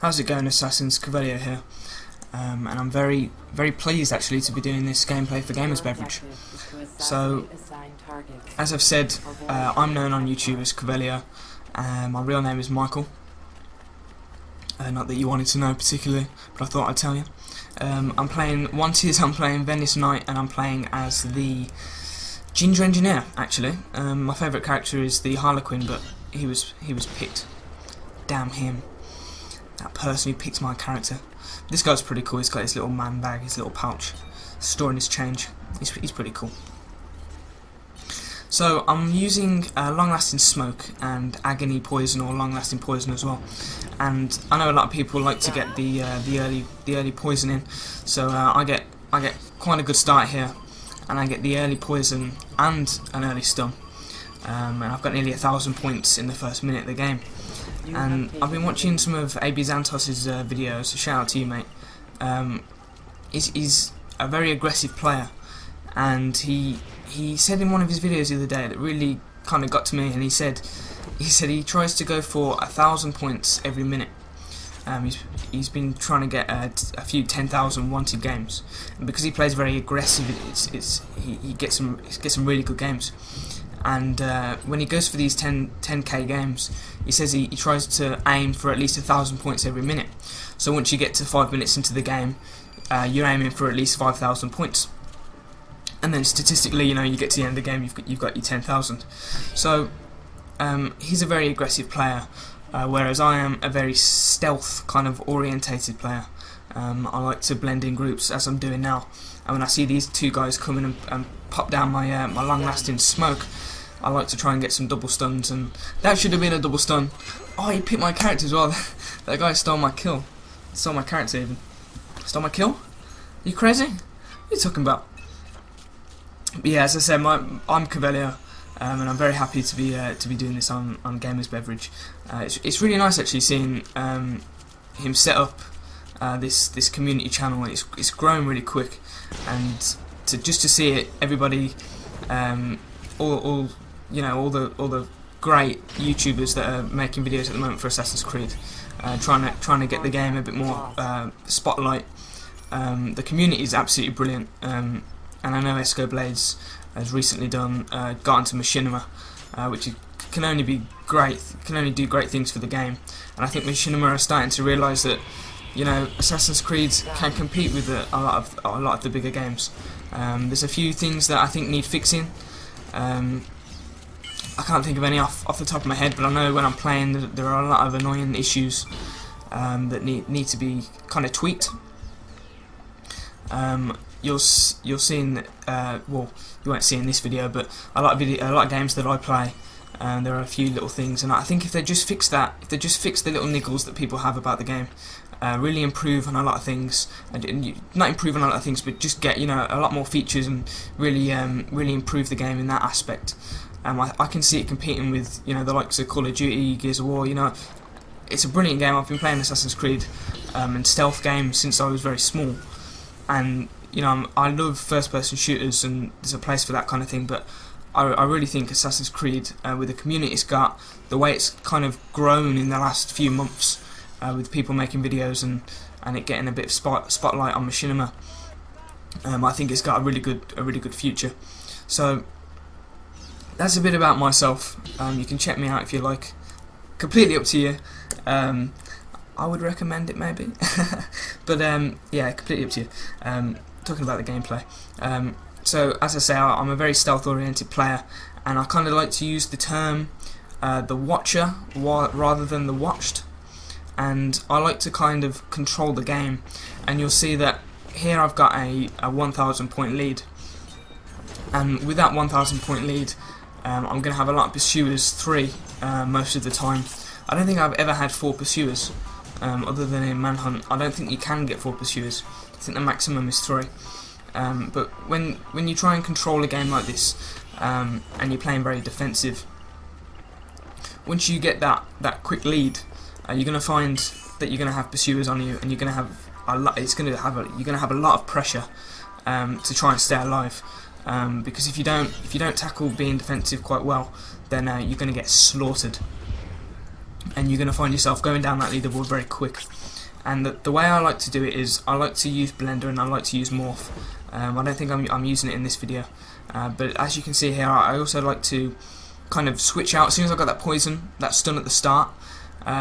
How's it going, Assassins? Cavellio here, and I'm very pleased actually to be doing this gameplay for Gamers Beverage. So, as I've said, I'm known on YouTube as Cavellio. My real name is Michael. Not that you wanted to know particularly, but I thought I'd tell you. I'm playing I'm playing Venice Knight, and I'm playing as the Ginger Engineer. Actually, my favourite character is the Harlequin, but he was picked. Damn him. That person who picked my character. This guy's pretty cool. He's got his little man bag, his little pouch, storing his change. He's pretty cool. So I'm using long-lasting smoke and agony poison, or long-lasting poison as well. And I know a lot of people like to get the early poison in. So I get quite a good start here, and I get the early poison and an early stun. And I've got nearly 1,000 points in the first minute of the game. And I've been watching some of AB Xantos's videos. Shout out to you, mate. He's a very aggressive player, and he said in one of his videos the other day that really kind of got to me. And he said he tries to go for 1,000 points every minute. He's been trying to get a few 10,000 wanted games, and because he plays very aggressive, he gets some really good games. And when he goes for these 10k games, he says he tries to aim for at least 1,000 points every minute. So once you get to 5 minutes into the game, you're aiming for at least 5,000 points. And then statistically, you get to the end of the game, you've got your 10,000. So he's a very aggressive player, whereas I am a very stealth kind of orientated player. I like to blend in groups, as I'm doing now. And when I see these two guys come in and pop down my long-lasting smoke, I like to try and get some double stuns, and that should have been a double stun. Oh, he picked my character as well. That guy stole my kill. Stole my character even. Stole my kill? Are you crazy? What are you talking about? But yeah, as I said, I'm Cavellio, and I'm very happy to be doing this on Gamers Beverage. It's really nice actually seeing him set up this community channel. It's grown really quick, and just to see it, everybody, all the great YouTubers that are making videos at the moment for Assassin's Creed, trying to get the game a bit more spotlight. The community is absolutely brilliant, and I know Esco Blades has recently got into Machinima, which can only be great, can only do great things for the game. And I think Machinima are starting to realise that Assassin's Creed can compete with a lot of the bigger games. There's a few things that I think need fixing. I can't think of any off the top of my head, but I know when I'm playing there are a lot of annoying issues that need to be kind of tweaked. You'll see in well, you won't see in this video, but a lot of games that I play, there are a few little things, and I think if they just fix that, if they just fix the little niggles that people have about the game, really improve on a lot of things, and not improve on a lot of things, but just get a lot more features, and really improve the game in that aspect. I can see it competing with the likes of Call of Duty, Gears of War. It's a brilliant game. I've been playing Assassin's Creed and stealth games since I was very small, and I love first-person shooters, and there's a place for that kind of thing. But I really think Assassin's Creed, with the community it's got, the way it's kind of grown in the last few months, with people making videos and it getting a bit of spotlight on Machinima, I think it's got a really good future. So that's a bit about myself. You can check me out if you like. Completely up to you. I would recommend it maybe, but yeah, completely up to you. Talking about the gameplay. So as I say, I'm a very stealth-oriented player, and I kind of like to use the term the watcher rather than the watched. And I like to kind of control the game, and you'll see that here I've got a 1,000 point lead, and with that 1,000 point lead, I'm going to have a lot of pursuers, 3 most of the time. I don't think I've ever had 4 pursuers, other than in Manhunt. I don't think you can get 4 pursuers. I think the maximum is 3. But when you try and control a game like this, and you're playing very defensive, once you get that quick lead, you're going to find that you're going to have pursuers on you, and you're going to have a lot. You're going to have a lot of pressure to try and stay alive. Because if you don't tackle being defensive quite well, then you're going to get slaughtered, and you're going to find yourself going down that leaderboard very quick. And the way I like to do it is I like to use Blender and I like to use Morph. I don't think I'm using it in this video, but as you can see here, I also like to kind of switch out as soon as I got that poison, that stun at the start.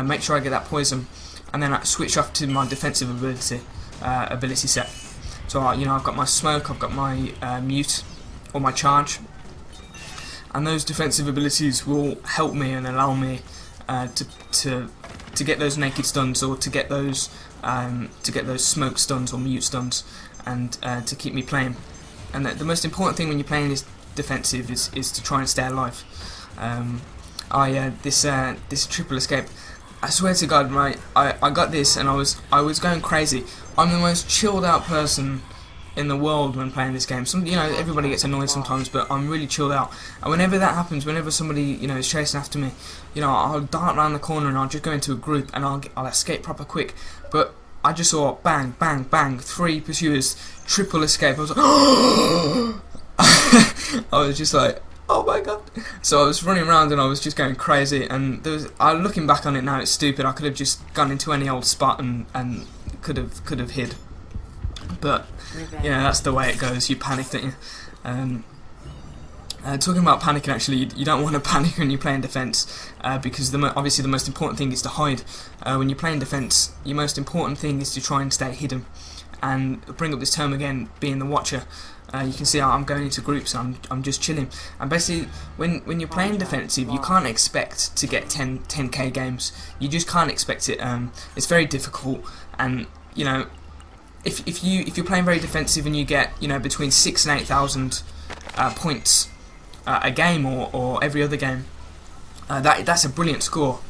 Make sure I get that poison, and then I switch off to my defensive ability set. So you know, I've got my smoke, I've got my mute or my charge, and those defensive abilities will help me and allow me to get those naked stuns, or to get those smoke stuns or mute stuns, and to keep me playing. And the most important thing when you're playing this defensive is to try and stay alive. This triple escape, I swear to God, right? I got this and I was going crazy. I'm the most chilled out person in the world when playing this game. You know, everybody gets annoyed sometimes, but I'm really chilled out. And whenever that happens, whenever somebody, you know, is chasing after me, you know, I'll dart around the corner and I'll just go into a group and I'll escape proper quick. But I just saw bang, bang, bang, 3 pursuers, triple escape. I was like, I was just like, oh my God. So I was running around and I was just going crazy. And looking back on it now, it's stupid. I could have just gone into any old spot and could have hid. But you know, that's the way it goes. You panic, don't you? Talking about panicking, actually, you don't want to panic when you're playing defense, because obviously the most important thing is to hide. When you're playing defense, your most important thing is to try and stay hidden. And bring up this term again, being the watcher. You can see I'm going into groups. I'm just chilling. And basically, when you're playing defensive, you can't expect to get 10k games. You just can't expect it. It's very difficult. And you know, if you're playing very defensive and you get, you know, between 6,000 and 8,000 points a game, or every other game, that's a brilliant score.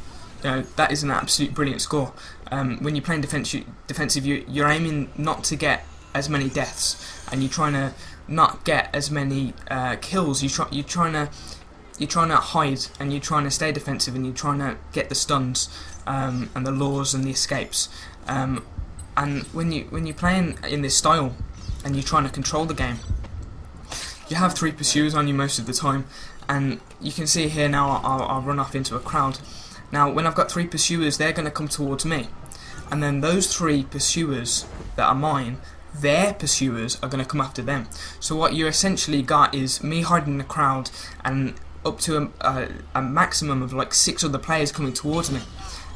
You know, that is an absolute brilliant score. When you're playing defensive, you're aiming not to get as many deaths, and you're trying to not get as many kills. You're trying to hide, and you're trying to stay defensive, and you're trying to get the stuns and the lures and the escapes. And when you're playing in this style and you're trying to control the game, you have 3 pursuers on you most of the time. And you can see here now, I'll run off into a crowd. Now when I've got 3 pursuers, they're going to come towards me, and then those 3 pursuers that are mine, their pursuers are going to come after them. So what you essentially got is me hiding in the crowd, and up to a maximum of like 6 other players coming towards me.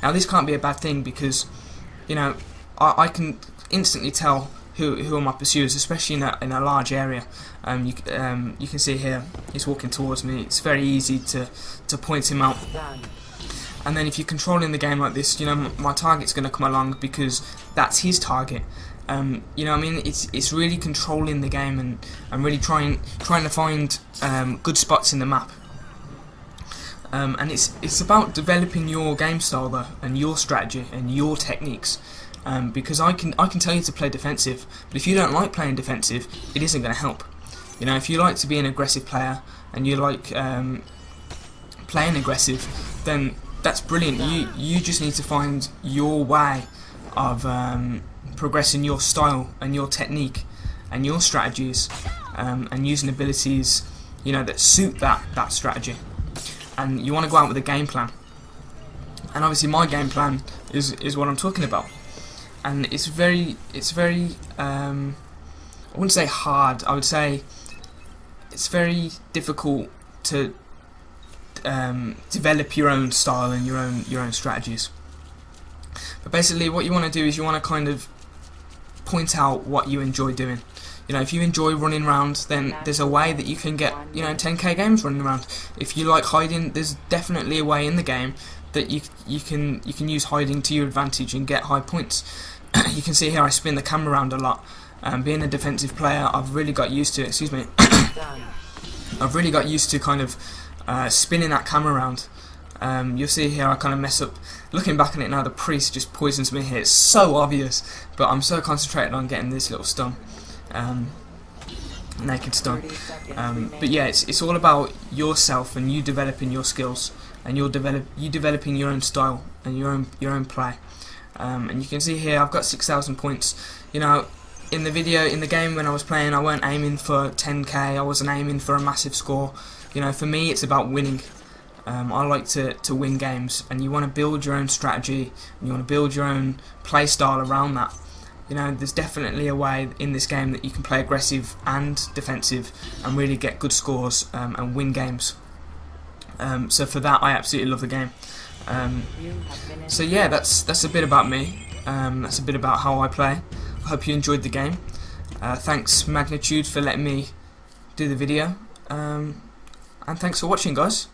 Now this can't be a bad thing, because you know, I can instantly tell who are my pursuers, especially in a large area. You can see here he's walking towards me. It's very easy to point him out. And then if you're controlling the game like this, you know, my target's going to come along because that's his target. You know what I mean? It's really controlling the game and really trying to find good spots in the map. And it's about developing your game style though, and your strategy and your techniques. Because I can tell you to play defensive, but if you don't like playing defensive, it isn't going to help. You know, if you like to be an aggressive player and you like playing aggressive, then that's brilliant. You just need to find your way of progressing your style and your technique and your strategies, and using abilities, you know, that suit that strategy. And you want to go out with a game plan. And obviously my game plan is what I'm talking about. And it's very I wouldn't say hard, I would say it's very difficult to develop your own style and your own strategies. But basically what you want to do is you want to kind of point out what you enjoy doing. You know, if you enjoy running around, then there's a way that you can get, you know, 10k games running around. If you like hiding, there's definitely a way in the game that you can use hiding to your advantage and get high points. You can see here I spin the camera around a lot. Being a defensive player, I've really got used to it. Excuse me. I've really got used to kind of spinning that camera around. You'll see here I kind of mess up. Looking back on it now, the priest just poisons me here. It's so obvious, but I'm so concentrated on getting this little stun. Naked stun. But yeah, it's all about yourself and you developing your skills, and you developing your own style and your own play. And you can see here I've got 6,000 points. You know, in the game when I was playing, I weren't aiming for 10k. I wasn't aiming for a massive score. You know, for me it's about winning. I like to win games, and you want to build your own strategy, and you want to build your own play style around that. You know, there's definitely a way in this game that you can play aggressive and defensive and really get good scores and win games. So for that, I absolutely love the game. So yeah, that's a bit about me. That's a bit about how I play. I hope you enjoyed the game. Thanks Magnitude for letting me do the video. And thanks for watching, guys.